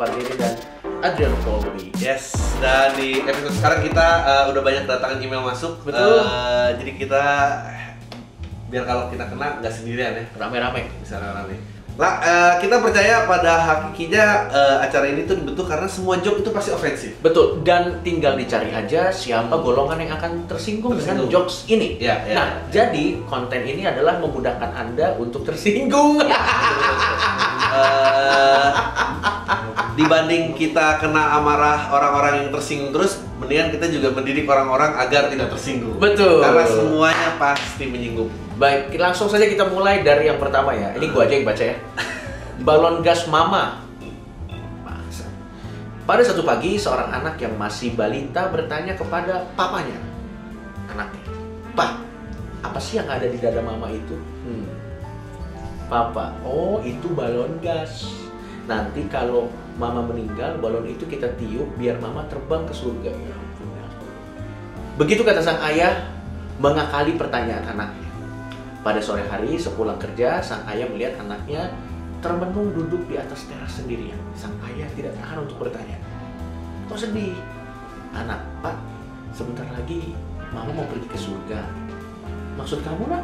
Pardede dan Adrian Colby. Yes, dan di episode sekarang kita udah banyak kedatangan email masuk. Betul. Jadi kita biar kalau kita kena nggak sendirian ya, Rame-rame. bisa rame. Lah, kita percaya pada hakikinya acara ini tuh dibentuk karena semua joke itu pasti ofensif. Betul, dan tinggal dicari aja siapa golongan yang akan tersinggung dengan jokes ini. Ya, ya. Nah, jadi konten ini adalah memudahkan Anda untuk tersinggung. Dibanding kita kena amarah orang-orang yang tersinggung terus, mendingan kita juga mendidik orang-orang agar tidak tersinggung. Betul. Karena semuanya pasti menyinggung. Baik, langsung saja kita mulai dari yang pertama ya. Ini gua aja yang baca ya. Balon gas mama. Pada satu pagi, seorang anak yang masih balita bertanya kepada papanya. Anaknya, "Pak, apa sih yang ada di dada mama itu?" Papa, "Oh, itu balon gas. Nanti kalau mama meninggal, balon itu kita tiup biar mama terbang ke surga." Ya ampun, ya ampun. Begitu kata sang ayah mengakali pertanyaan anaknya. Pada sore hari, sepulang kerja, sang ayah melihat anaknya termenung duduk di atas teras sendirian. Sang ayah tidak tahan untuk bertanya, "Kok sedih?" "Anak, Pak, sebentar lagi mama mau pergi ke surga." "Maksud kamu, Nak?"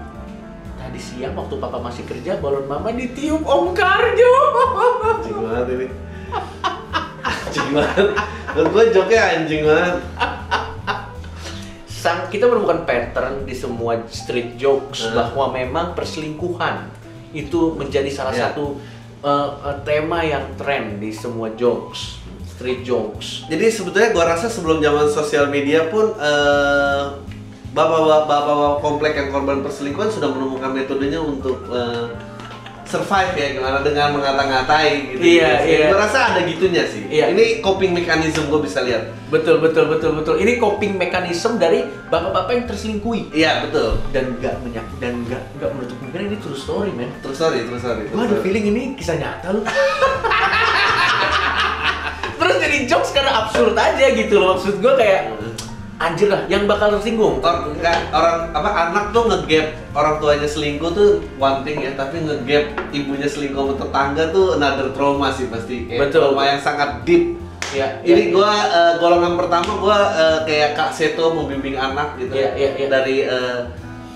"Tadi siang waktu papa masih kerja, balon mama ditiup Om Karjo." Anjing banget ini. Anjing banget. Menurut gue joke-nya anjing banget. Kita menemukan pattern di semua street jokes bahwa memang perselingkuhan itu menjadi salah satu tema yang tren di semua jokes, street jokes. Jadi sebetulnya gua rasa sebelum zaman sosial media pun bapak-bapak komplek yang korban perselingkuhan sudah menemukan metodenya untuk survive ya, gimana dengan mengata-ngatai gitu. Iya, iya. Gua rasa ada gitunya sih. Iya. Ini coping mechanism gua bisa lihat. Betul. Ini coping mechanism dari bapak-bapak yang terselingkuhi Iya, betul. dan nggak menutup kemungkinan ini true story, man. Terus sorry. Gua ada feeling ini kisah nyata lu. Terus jadi jokes karena absurd aja gitu loh. Maksud gua kayak anjir lah, yang bakal tersinggung. Anak tuh ngegap orang tuanya selingkuh tuh one thing ya, tapi ngegap ibunya selingkuh sama tetangga tuh another trauma sih pasti. Kayak Betul. trauma yang sangat deep. Ya, Ini gua golongan pertama gua kayak Kak Seto membimbing anak gitu. Iya. Dari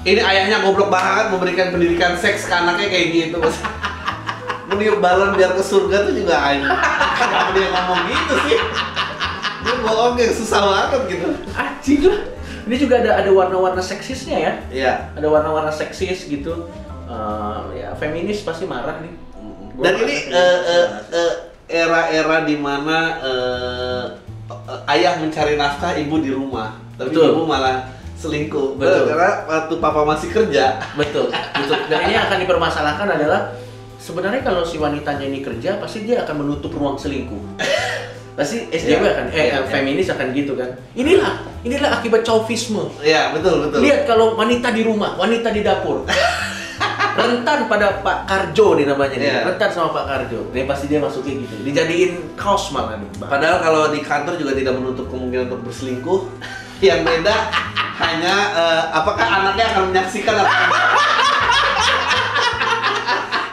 ini ayahnya goblok banget memberikan pendidikan seks ke anaknya kayak gitu. Meniup balon biar ke surga tuh juga anjing. Kenapa dia ngomong gitu sih? Dia bohong yang susah banget gitu. Anjing lah. Ini juga ada warna-warna seksisnya ya. Iya. Ada warna-warna seksis gitu. Ya feminis pasti marah nih. Dan ini era-era di mana ayah mencari nafkah, ibu di rumah. Tapi Betul. ibu malah selingkuh. Betul. Karena waktu papa masih kerja. Betul. Dan ini akan dipermasalahkan adalah sebenarnya kalau si wanitanya ini kerja, pasti dia akan menutup ruang selingkuh. Pasti SJW akan, feminis akan gitu kan. Inilah akibat chauvisme. Iya, betul. Lihat kalau wanita di rumah, wanita di dapur. Rentan pada Pak Karjo nih namanya nih. Iya. Rentan sama Pak Karjo. Nih pasti dia masuk kayak gitu. Dijadiin kaos malah nih. Padahal kalau di kantor juga tidak menutup kemungkinan untuk berselingkuh. Yang beda hanya apakah anaknya akan menyaksikan atau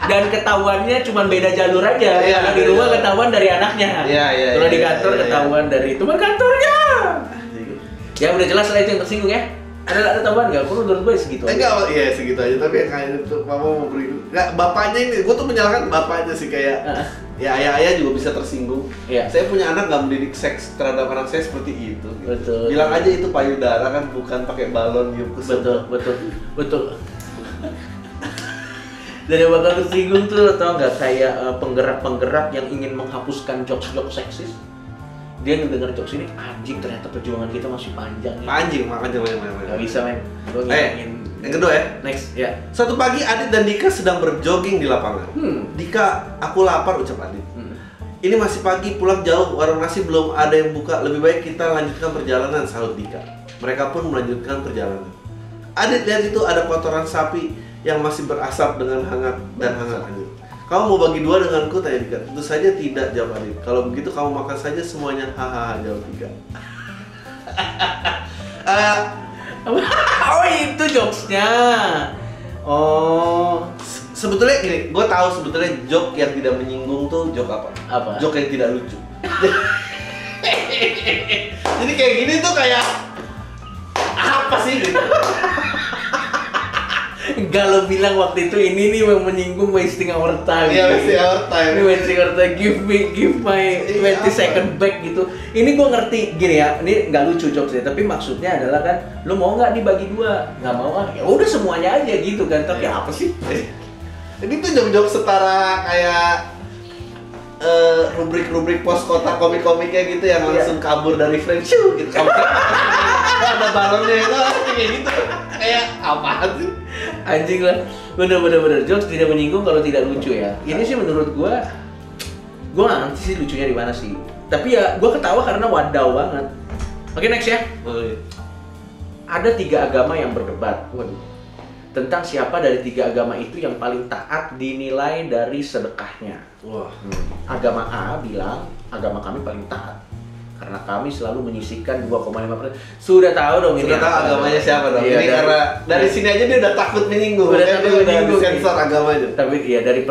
Dan ketahuannya cuma beda jalur aja. Iya, Kalau di rumah ketahuan dari anaknya. Iya. Kalau di kantor ketahuan dari teman kantornya. Ya udah jelas lah itu yang tersinggung ya. Ada tambahan nggak? Menurut gue segitu aja. Enggak, iya segitu aja. Tapi yang kayak itu mama mau beri. Enggak, bapaknya ini, gue tuh menyalahkan bapaknya sih kayak. Ya ayah juga bisa tersinggung. Iya. Saya punya anak nggak mendidik seks terhadap anak saya seperti itu. Gitu. Betul. Bilang aja itu payudara kan, bukan pakai balon niup ke surga. Betul. Dan yang bakal tersinggung tuh tau nggak kayak penggerak-penggerak yang ingin menghapuskan jokes-jokes seksis. Dia ngedenger jokes ini, anjing ternyata perjuangan kita masih panjang ya. Anjing. Gak bisa men. Lo Yang kedua ya. Next ya. Suatu pagi Adit dan Dika sedang berjogging di lapangan. Dika, aku lapar, ucap Adit. Ini masih pagi, pulang jauh, warung nasi belum ada yang buka. Lebih baik kita lanjutkan perjalanan, sahut Dika. Mereka pun melanjutkan perjalanan. Adit lihat itu ada kotoran sapi yang masih berasap dengan hangat dan hangat. Kamu mau bagi dua denganku, tanya Dika. Tentu saja tidak, jawab Adit. Kalau begitu kamu makan saja semuanya, hahaha, jawab Dika. Oh itu jokesnya. Oh Sebetulnya gini, gue tahu sebetulnya joke yang tidak menyinggung tuh joke apa? Apa? Joke yang tidak lucu. Jadi kayak gini tuh kayak apa sih gitu? Galau bilang waktu itu ini nih yang menyinggung wasting our time. Iya, wasting our time. Ini wasting our time. Give my 20 second back gitu. Ini gue ngerti gini ya. Ini nggak lucu jokesnya, tapi maksudnya adalah kan, lo mau nggak dibagi dua? Nggak mau ah? Ya udah semuanya aja gitu kan. Tapi apa sih? Jadi tuh joke-joke setara kayak rubrik-rubrik pos kotak komik-komiknya gitu yang langsung kabur dari frame gitu. Kabur. Ada balonnya itu kayak gitu. Kayak apaan sih? Anjing lah. Bener jokes tidak menyinggung kalau tidak lucu ya. Ini sih menurut gue nggak ngerti sih lucunya di mana sih. Tapi ya gue ketawa karena wadaw banget. Oke, next ya. Ada 3 agama yang berdebat. Waduh. Tentang siapa dari 3 agama itu yang paling taat dinilai dari sedekahnya. Wah. Agama A bilang agama kami paling taat karena kami selalu menyisihkan 2,5%. Sudah tahu dong ini. Sudah tahu agamanya siapa dong. Iya, ini karena dari sini aja dia udah takut menyinggung. Udah takut menyinggung. Sensor agamanya. Tapi iya dari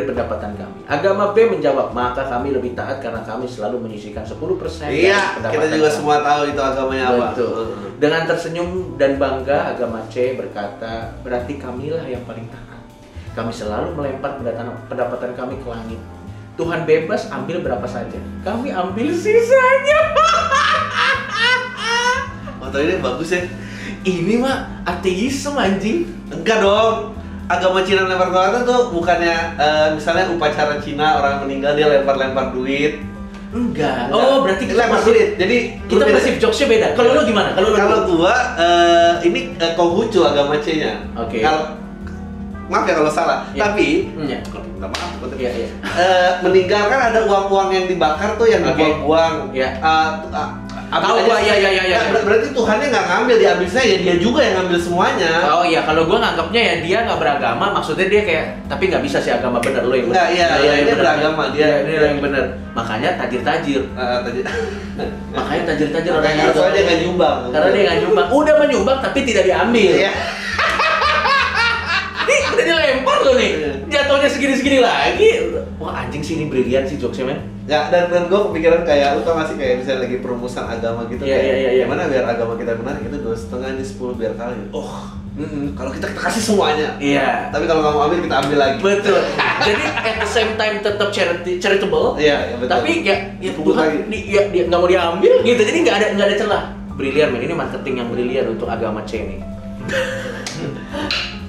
pendapatan kami. Agama B menjawab, maka kami lebih taat karena kami selalu menyisihkan 10% Iya, kita juga kami. Semua tahu itu agamanya apa. Betul. Dengan tersenyum dan bangga, agama C berkata, berarti kamilah yang paling taat. Kami selalu melempar pendapatan kami ke langit. Tuhan bebas ambil berapa saja. Kami ambil sisanya. Atau ini bagus ya. Ini mah ateisme anjing. Enggak dong. Agama Cina lempar ke tuh bukannya misalnya upacara Cina orang meninggal dia lempar-lempar duit. Enggak. Oh, berarti kita lempar masih duit. Jadi kita masih jokesnya beda. Kalau lo gimana? Kalau gua ini Konghucu agama C-nya. Oke. Maaf ya kalau salah. Ya. Tapi Ya. minta maaf. Iya. Meninggal kan ada uang-uang yang dibakar tuh yang dibuang-buang. Iya. Tahu gua ya. Berarti Tuhannya nggak ngambil, diambil saya, dia juga yang ngambil semuanya. Oh iya, kalau gua nganggapnya ya dia nggak beragama, maksudnya dia kayak tapi nggak bisa sih agama bener lo yang bener. Nggak, iya, dia beragama, dia yang bener. Makanya tajir-tajir. Makanya tajir-tajir orang yang soalnya dia nggak nyumbang. Karena dia nggak nyumbang. Udah menyumbang tapi tidak diambil. Iya. Nih udah dilempar lo nih. Jatuhnya segini-segini lagi. Wah anjing sih ini brilian sih jokesnya men. Ya dan gue kepikiran kayak lu tau gak sih kayak misalnya lagi perumusan agama gitu. Iya. Gimana biar agama kita benar itu 2,5 ini 10 biar kali. Kalau kita kasih semuanya. Iya. Tapi kalau nggak mau ambil kita ambil lagi. Betul. Jadi at the same time tetap charitable. Iya betul. Tapi ya Tuhan dia nggak mau diambil gitu. Jadi nggak ada celah. Brilian men, ini marketing yang brilian untuk agama C nih.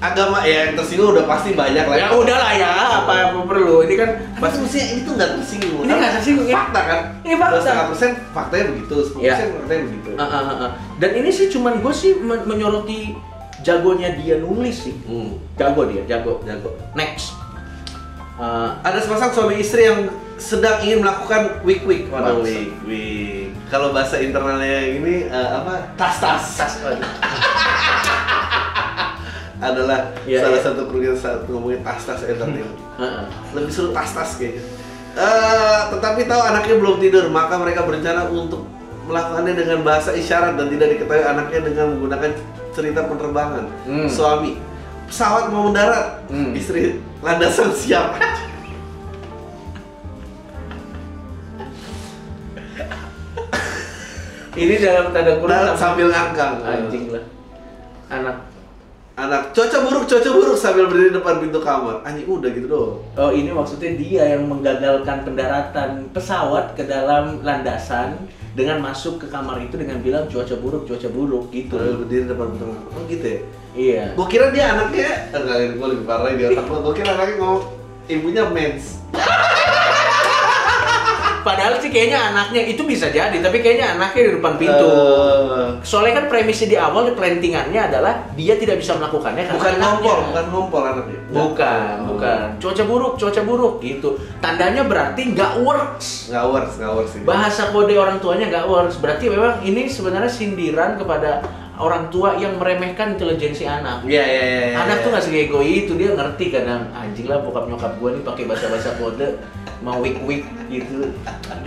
Agama ya yang tersinggung udah pasti banyak lah. Ya udahlah ya, apa perlu. Ini kan pasti mestinya ini tuh nggak tersinggung. Ini nggak tersinggung ya. Fakta kan? Ini fakta. 2,5% faktanya begitu, 10% faktanya begitu. Dan ini sih cuman gue sih menyoroti jagonya dia nulis sih. Jago. Next. Ada sepasang suami istri yang sedang ingin melakukan wik-wik. Waduh, wik. Kalau bahasa internalnya ini apa? Tas. Adalah salah satu kerugian saat ngomongin tas entertainment. Lebih seru tas kayaknya. Tetapi tahu anaknya belum tidur, maka mereka berencana untuk melakukannya dengan bahasa isyarat dan tidak diketahui anaknya dengan menggunakan cerita penerbangan. Suami, pesawat mau mendarat. Istri, landasan siap. Ini dalam tanda kurung sambil ngangkang. Anjing lah. Anak cuaca buruk sambil berdiri depan pintu kamar. Anjing udah gitu doang. Oh ini maksudnya dia yang menggagalkan pendaratan pesawat ke dalam landasan dengan masuk ke kamar itu dengan bilang cuaca buruk gitu. Berdiri depan pintu kamar. Oh gitu ya? Iya. Gue kira dia anaknya, enggak, gue lebih parah di otak gue kira anaknya ngomong ibunya mens. Padahal sih kayaknya anaknya itu bisa jadi, tapi kayaknya anaknya di depan pintu. Soalnya kan premisnya di awal, di plantingannya adalah dia tidak bisa melakukannya karena bukan ngompol anaknya. Bukan. Cuaca buruk gitu. Tandanya berarti nggak works. Nggak works sih. Bahasa kode orang tuanya nggak works. Berarti memang ini sebenarnya sindiran kepada orang tua yang meremehkan intelijensi anak. Iya. Anak tuh nggak segego itu, dia ngerti kadang anjing lah bokap nyokap gue nih pakai bahasa kode mau wik gitu.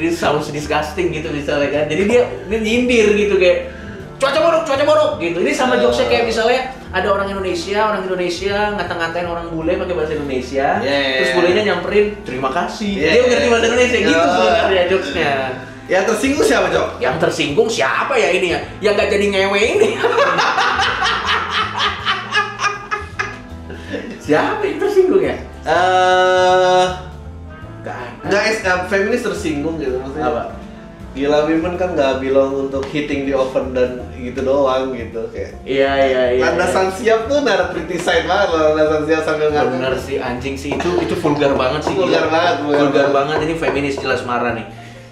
Dia sounds disgusting gitu misalnya kan. Jadi dia nyindir gitu kayak cuaca buruk gitu. Ini sama jokesnya kayak misalnya ada orang Indonesia ngata-ngatain orang bule pakai bahasa Indonesia, terus bulenya nyamperin terima kasih. Dia ngerti bahasa Indonesia gitu sebenarnya jokesnya. Yang tersinggung siapa, Cok? Yang tersinggung siapa ya ini ya? Yang nggak jadi ngewe ini. Siapa yang tersinggung ya? Nggak, feminis tersinggung gitu maksudnya. Apa? Gila, women kan nggak bilang untuk hitting di oven dan gitu doang gitu kayak. Iya. Landasan siap tuh nada pretty side banget loh, landasan siap sambil ngaku. Bener sih anjing sih itu vulgar banget sih. Vulgar banget. Ini feminis jelas marah nih.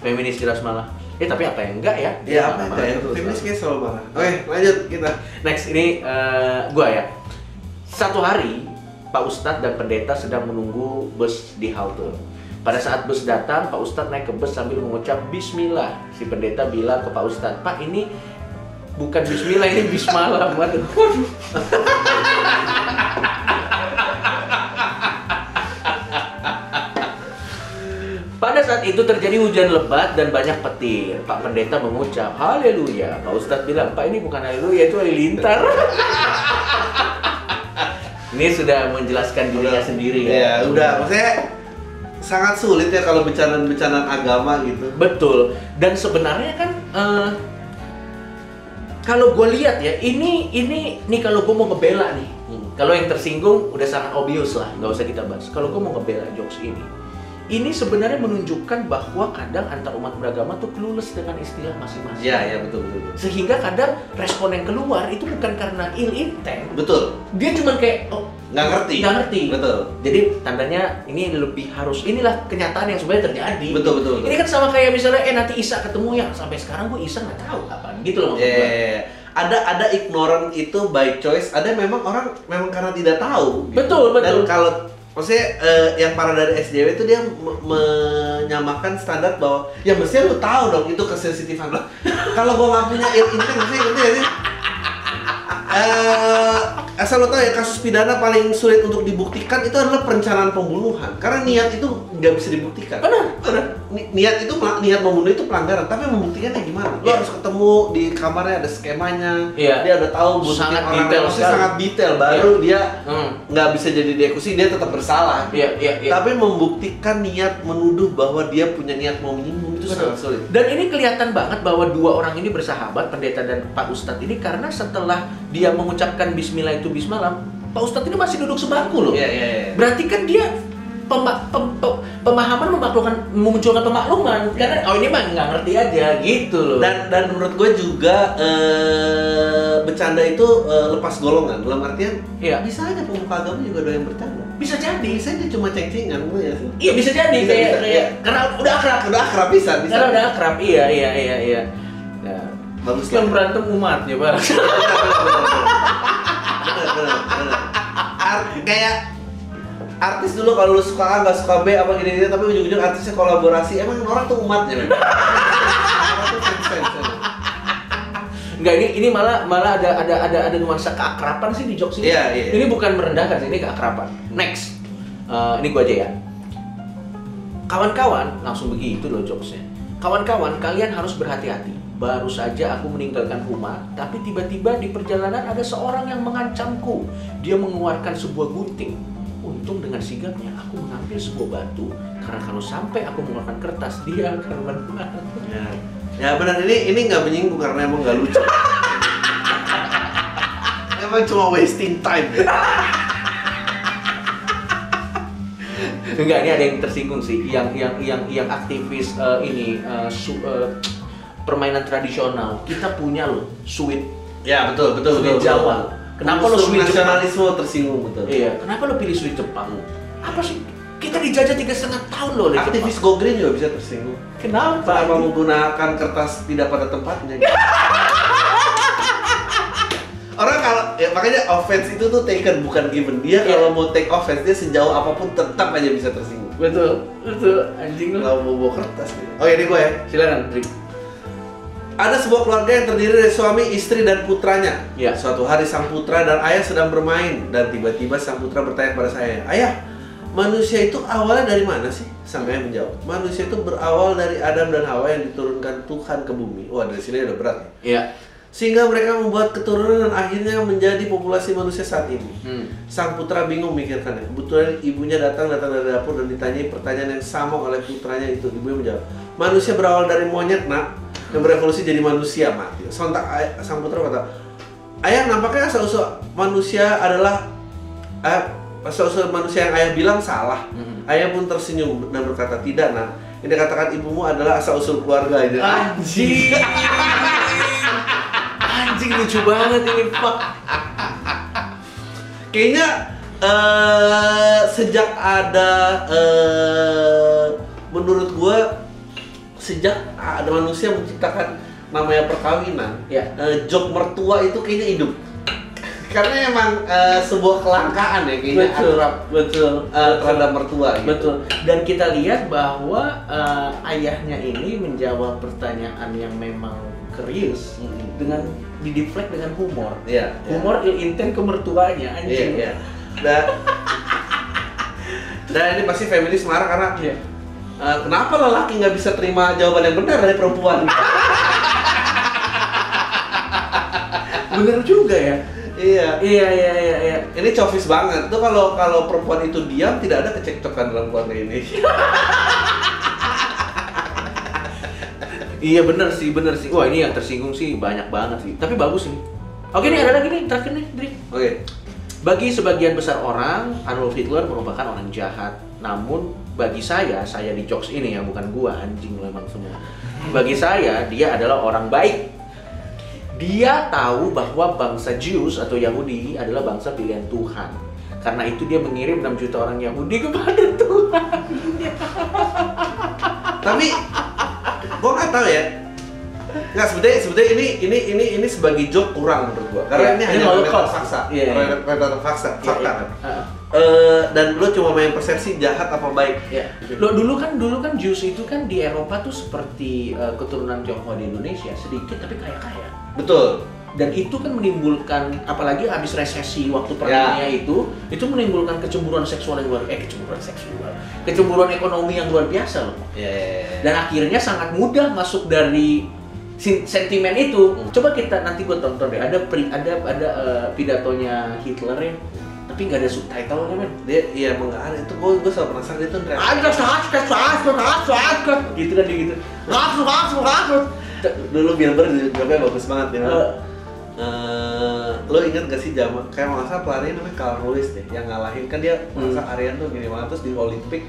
Feminis jelas malah. Tapi apa yang enggak ya? Ya apa enggak ya? Feminis kayak selalu marah. Oke, lanjut kita. Next ini gua ya. Satu hari Pak Ustadz dan pendeta sedang menunggu bus di halte. Pada saat bus datang, Pak Ustadz naik ke bus sambil mengucap Bismillah. Si pendeta bilang ke Pak Ustadz, Pak ini bukan Bismillah, ini Bismalah. Waduh. Pada saat itu terjadi hujan lebat dan banyak petir. Pak pendeta mengucap Haleluya. Pak Ustadz bilang, Pak ini bukan Haleluya, itu halilintar. Ini sudah menjelaskan dirinya sendiri ya. Ya, udah. Maksudnya sangat sulit ya kalau bercandaan agama gitu. Betul. Dan sebenarnya kan kalau gue lihat ya, ini kalau gue mau ngebela nih. Kalau yang tersinggung udah sangat obvious lah, nggak usah kita bahas. Kalau gue mau ngebela jokes ini sebenarnya menunjukkan bahwa kadang antar umat beragama tuh clueless dengan istilah masing-masing. Iya, betul. Sehingga kadang respon yang keluar itu bukan karena ill intent. Betul. Dia cuma kayak nggak ngerti. Betul. Jadi tandanya ini lebih harus, inilah kenyataan yang sebenarnya terjadi. Betul. Ini kan sama kayak misalnya nanti Isa ketemu yang sampai sekarang gue Isa nggak tahu kapan gitu loh maksud gue. Ada ignorant itu by choice, ada memang orang memang karena tidak tahu. Gitu. Betul. Dan kalau maksudnya yang parah dari SJW itu dia menyamakan standar bahwa ya mestinya lu tahu dong itu kesensitifan lo. Kalau gua nggak punya ilmu kan maksudnya ngerti ya sih? Asal lo tahu ya, kasus pidana paling sulit untuk dibuktikan itu adalah perencanaan pembunuhan karena niat itu nggak bisa dibuktikan. Benar. Niat membunuh itu pelanggaran, tapi membuktikannya gimana? Lo harus ketemu di kamarnya, ada skemanya, dia udah tahu sangat orang detail, sangat detail, baru dia nggak bisa jadi dieksekusi, dia tetap bersalah. Tapi membuktikan niat menuduh bahwa dia punya niat mau menyinggung itu sangat sulit. Dan ini kelihatan banget bahwa dua orang ini bersahabat, pendeta dan Pak Ustadz ini, karena setelah dia mengucapkan Bismillah itu Bismalam, Pak Ustadz ini masih duduk sebangku loh. Berarti kan dia pemahaman memunculkan pemakluman karena ini mah nggak ngerti aja gitu loh. Dan menurut gue juga bercanda itu lepas golongan, dalam artian bisa aja pemuka agama juga ada yang bercanda. Bisa aja cuma ceng-cengan gue ya. Iya bisa jadi kayak karena udah akrab bisa. Karena udah akrab iya. Bagus yang berantem umatnya Pak. Bener. Kayak artis dulu kalau lu suka A nggak suka B apa gini-gini, tapi ujung-ujung artisnya kolaborasi, emang orang tuh umatnya. Enggak, ini malah ada nuansa keakraban sih di jokes ini. Ini bukan merendahkan sih, ini keakraban. Next, ini gua aja ya. Kawan-kawan, langsung begitu loh jokesnya. Kawan-kawan, kalian harus berhati-hati. Baru saja aku meninggalkan rumah, tapi tiba-tiba di perjalanan ada seorang yang mengancamku. Dia mengeluarkan sebuah gunting. Untung dengan sigapnya aku mengambil sebuah batu, karena kalau sampai aku mengeluarkan kertas, dia akan menang. Ya benar, ini nggak menyinggung karena emang nggak lucu. Emang cuma wasting time. Enggak, ini ada yang tersinggung sih, yang aktivis permainan tradisional. Kita punya loh sweet. Ya betul. Jawa. Kenapa lo sweet nasionalisme tersinggung betul? Iya. Kenapa lo pilih sweet Jepang? Apa sih? Kita dijajah 3,5 tahun loh oleh aktivis Go Green juga bisa tersinggung. Kenapa? Menggunakan kertas tidak pada tempatnya. Orang kalau makanya offense itu tuh taken bukan given. Dia kalau mau take offense dia sejauh apapun tetap aja bisa tersinggung. Betul. Anjing lo. Kalau mau bawa kertas. Oh ini gue ya. Silakan, Rick. Ada sebuah keluarga yang terdiri dari suami, istri, dan putranya. Suatu hari sang putra dan ayah sedang bermain, dan tiba-tiba sang putra bertanya kepada saya, "Ayah, manusia itu awalnya dari mana sih?" Sang ayah menjawab, "Manusia itu berawal dari Adam dan Hawa yang diturunkan Tuhan ke bumi." Wah, dari sini udah berat. sehingga mereka membuat keturunan dan akhirnya menjadi populasi manusia saat ini. Sang putra bingung memikirkannya. Kebetulan ibunya datang dari dapur dan ditanyai pertanyaan yang sama oleh putranya itu. Ibunya menjawab, manusia berawal dari monyet, nak, yang berevolusi jadi manusia, mati. Sontak sang putra berkata, ayah, nampaknya asal-usul manusia adalah asal-usul manusia yang ayah bilang salah. Ayah pun tersenyum dan berkata, tidak, nak, yang dikatakan ibumu adalah asal-usul keluarga ini. Anjing. Anjing, lucu banget ini, Pak. Kayaknya sejak ada menurut gua sejak ada manusia menciptakan namanya perkawinan, jok mertua itu kayaknya hidup. Karena emang sebuah kelangkaan ya kayaknya betul terhadap mertua gitu. Betul. Dan kita lihat bahwa ayahnya ini menjawab pertanyaan yang memang serius dengan dideflect dengan humor. Humor ill-intent ke mertuanya, anjing. Dan ini pasti feminis marah karena kenapa lelaki nggak bisa terima jawaban yang benar dari perempuan? Bener juga ya. Iya. Ini cofis banget. Tuh kalau perempuan itu diam, tidak ada kecekcokan dalam keluarga ini. Iya bener sih. Wah, ini yang tersinggung sih banyak banget sih. Tapi bagus nih. Oke, nih ada lagi nih terakhir nih, Dri. Oke. Bagi sebagian besar orang, Adolf Hitler merupakan orang jahat. Namun bagi saya di jokes ini ya, bukan gua, anjing lo emang semua. Bagi saya, dia adalah orang baik. Dia tahu bahwa bangsa Jews atau Yahudi adalah bangsa pilihan Tuhan. Karena itu dia mengirim 6 juta orang Yahudi kepada Tuhan. Tapi gua nggak tahu ya. Nggak, sebetulnya ini sebagai joke kurang menurut gua. Karena ini hanya fakta. Fakta kan. Dan lo cuma main persepsi jahat apa baik. Lo dulu kan Jews itu kan di Eropa tuh seperti keturunan Tionghoa di Indonesia, sedikit tapi kaya-kaya. Betul. Dan itu kan menimbulkan, apalagi habis resesi waktu perang dunia itu menimbulkan kecemburuan seksual yang kecemburuan ekonomi yang luar biasa loh. Dan akhirnya sangat mudah masuk dari sentimen itu. Coba kita nanti gue tonton deh, ada pidatonya Hitler ya, tapi nggak ada subtitle-nya, men. Dia mengarah itu, gue selalu penasaran itu gitu kan dia gitu. Dulu Bilber jawabnya bagus banget ya. Lo inget gak sih zaman kayak masa pelari namanya Carl Lewis deh yang ngalahin, kan dia masa Aryan tuh gini banget, terus di Olimpik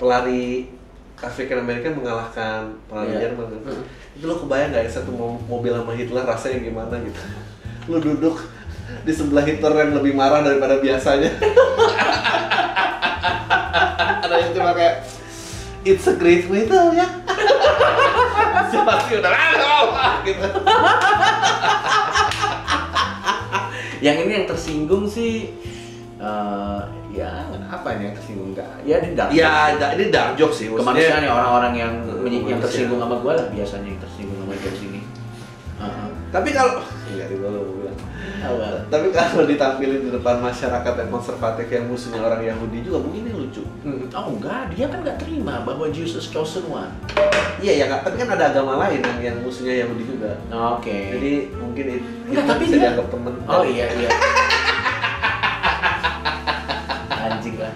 pelari African American mengalahkan pelari Jerman. Itu lo kebayang gak ya satu mobil sama Hitler rasanya gimana gitu? Lo duduk di sebelah Hitler yang lebih marah daripada biasanya. Ada yang cuma kayak it's a great battle ya. Pasti udah gitu. Yang ini yang tersinggung sih ya apa ini yang tersinggung enggak? Ya ini dark. Ini dark joke sih. Kemanusiaan ya, orang-orang yang tersinggung sama gue lah biasanya yang tersinggung sama jokes ini. Tapi kalau tapi kalau ditampilin di depan masyarakat yang konservatif yang musuhnya orang Yahudi juga mungkin ini lucu. Oh enggak, dia kan nggak terima bahwa Jesus chosen one. Iya ya, tapi kan ada agama lain yang musuhnya Yahudi juga. Oke. Jadi mungkin itu tapi bisa dia dianggap teman. Oh iya. Anjing lah.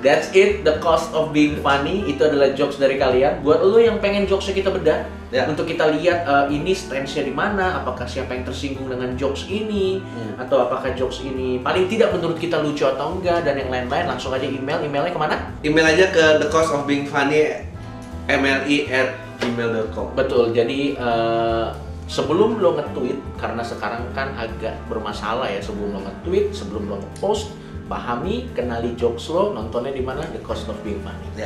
That's it, the cost of being funny. Itu adalah jokes dari kalian. Buat lo yang pengen jokesnya kita bedah, untuk kita lihat ini stance-nya di mana, apakah siapa yang tersinggung dengan jokes ini, atau apakah jokes ini paling tidak menurut kita lucu atau enggak, dan yang lain-lain, langsung aja emailnya kemana? Email aja ke thecostofbeingfunny@gmail.com. Betul, jadi sebelum lo nge-tweet, karena sekarang kan agak bermasalah ya, sebelum lo nge-tweet, sebelum lo nge-post, pahami, kenali jokes lo, nontonnya di mana? The Cost of Being Funny.